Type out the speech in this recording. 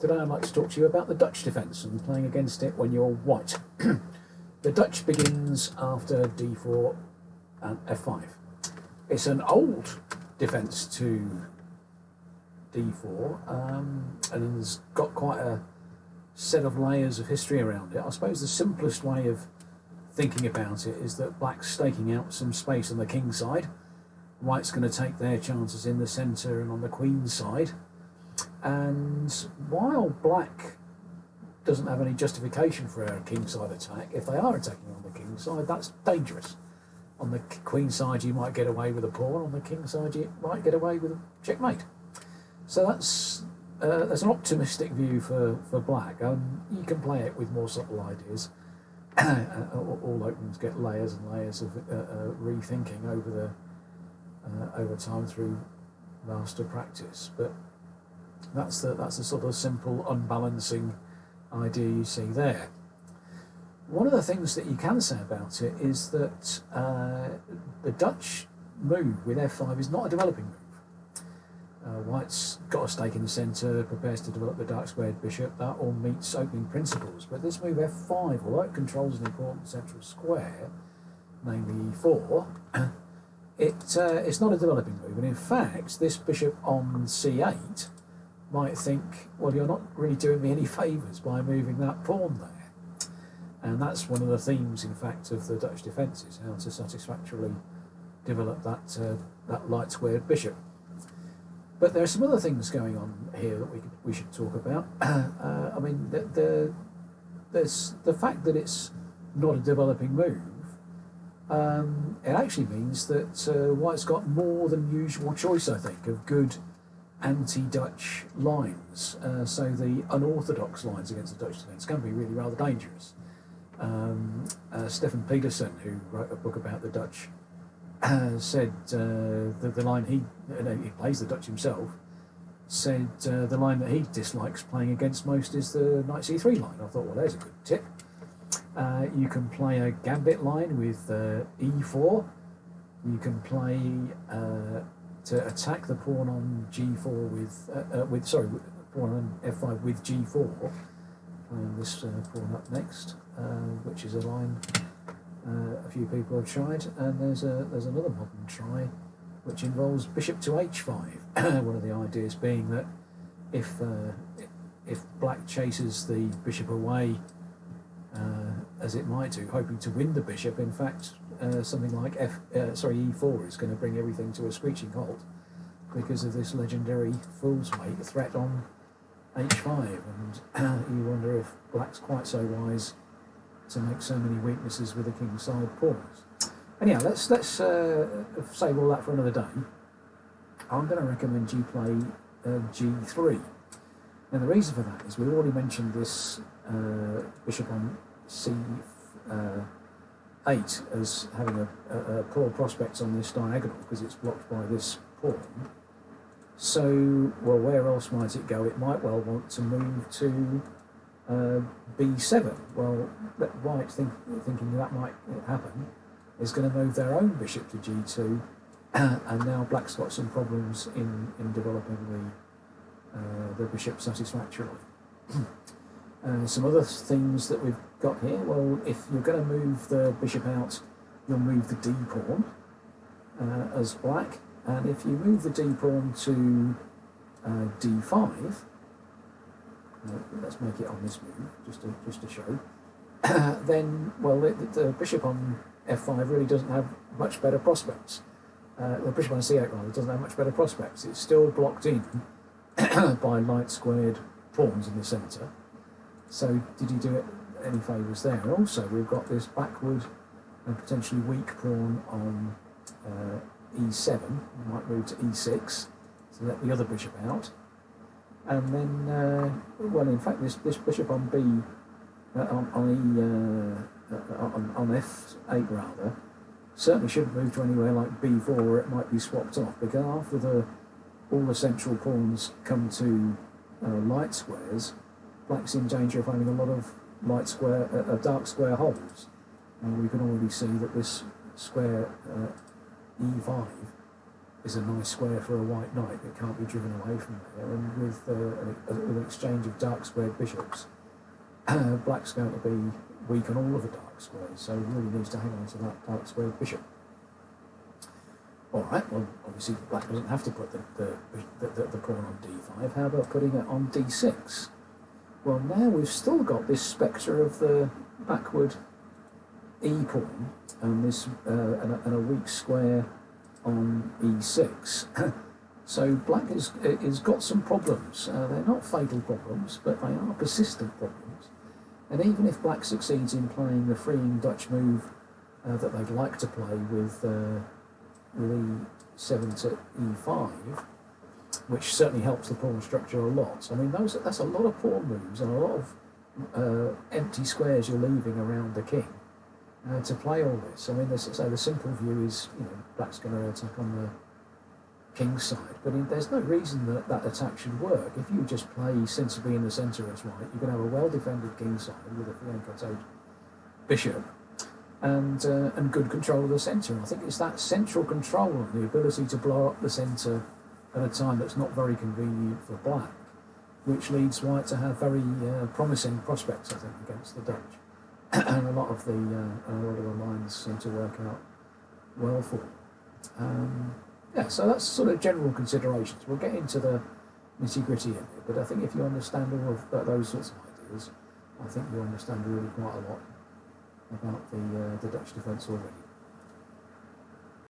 Today I'd like to talk to you about the Dutch defence and playing against it when you're white. The Dutch begins after d4 and f5. It's an old defence to d4 and has got quite a set of layers of history around it. I suppose the simplest way of thinking about it is that black's staking out some space on the king side, white's going to take their chances in the centre and on the queen side. And while black doesn't have any justification for a kingside attack, if they are attacking on the king side, that's dangerous. On the queen side you might get away with a pawn, on the king side you might get away with a checkmate. So that's an optimistic view for black. You can play it with more subtle ideas. All openings get layers and layers of rethinking over time through master practice, but that's the sort of simple unbalancing idea you see there. One of the things that you can say about it is that the Dutch move with f5 is not a developing move. White's got a stake in the centre, prepares to develop the dark squared bishop. That all meets opening principles, but this move f5, although it controls an important central square, namely e4, it's not a developing move, and in fact this bishop on c8 might think, well, you're not really doing me any favours by moving that pawn there. And that's one of the themes, in fact, of the Dutch defences, how to satisfactorily develop that light squared bishop. But there are some other things going on here that we should talk about. I mean, there's the fact that it's not a developing move. It actually means that White's got more than usual choice, I think, of good anti-Dutch lines. So the unorthodox lines against the Dutch defence can be really rather dangerous. Stefan Peterson, who wrote a book about the Dutch, said the line he plays the Dutch himself, said the line that he dislikes playing against most is the knight c3 line. I thought, well, there's a good tip. You can play a gambit line with e4. You can play to attack the pawn on g4 with pawn on f5 with g4. Playing this pawn up next, which is a line a few people have tried, and there's another modern try which involves bishop to h5. One of the ideas being that if black chases the bishop away, as it might do, hoping to win the bishop, in fact something like e4 is going to bring everything to a screeching halt because of this legendary fool's weight threat on h5, and you wonder if black's quite so wise to make so many weaknesses with the kingside pawns. Anyhow, let's save all that for another day. I'm going to recommend you play g3. Now the reason for that is we've already mentioned this bishop on c8 as having a poor prospects on this diagonal because it's blocked by this pawn. So, well, where else might it go? It might well want to move to b7. Well, White, thinking that might happen, is going to move their own bishop to g2, and now black's got some problems in developing the bishop satisfactorily. Some other things that we've got here, well, if you're going to move the bishop out, you'll move the d pawn as black, and if you move the d pawn to d5, let's make it on this move just to show, then, well, the bishop on f5 really doesn't have much better prospects. The bishop on c8 rather doesn't have much better prospects. It's still blocked in by light squared pawns in the centre. So did you do it any favours there? And also we've got this backward and potentially weak pawn on e7. We might move to e6 to let the other bishop out. And then, well, in fact, this bishop on on f8 rather certainly shouldn't move to anywhere like b4 where it might be swapped off, because after all the central pawns come to light squares, black's in danger of having a lot of dark square holes. And we can already see that this square e5 is a nice square for a white knight that can't be driven away from there, and with an exchange of dark squared bishops, black's going to be weak on all of the dark squares, so really needs to hang on to that dark squared bishop. Alright, well obviously black doesn't have to put the pawn on d5, how about putting it on d6? Well, now we've still got this spectre of the backward e-pawn and this and a weak square on e6. So black has got some problems. They're not fatal problems, but they are persistent problems. And even if black succeeds in playing the freeing Dutch move that they'd like to play with e7 to e5, which certainly helps the pawn structure a lot. I mean, that's a lot of pawn moves and a lot of empty squares you're leaving around the king to play all this. I mean, so the simple view is, black's going to attack on the king's side, but there's no reason that attack should work. If you just play sensibly in the centre as white, you're going to have a well-defended king's side with a fianchettoed bishop and good control of the centre. And I think it's that central control and the ability to blow up the centre at a time that's not very convenient for black, which leads white to have very promising prospects, I think, against the Dutch. And a lot of the lines seem to work out well for them. Yeah, so that's sort of general considerations. We'll get into the nitty-gritty in it, but I think if you understand all of those sorts of ideas, I think you understand really quite a lot about the Dutch defence already.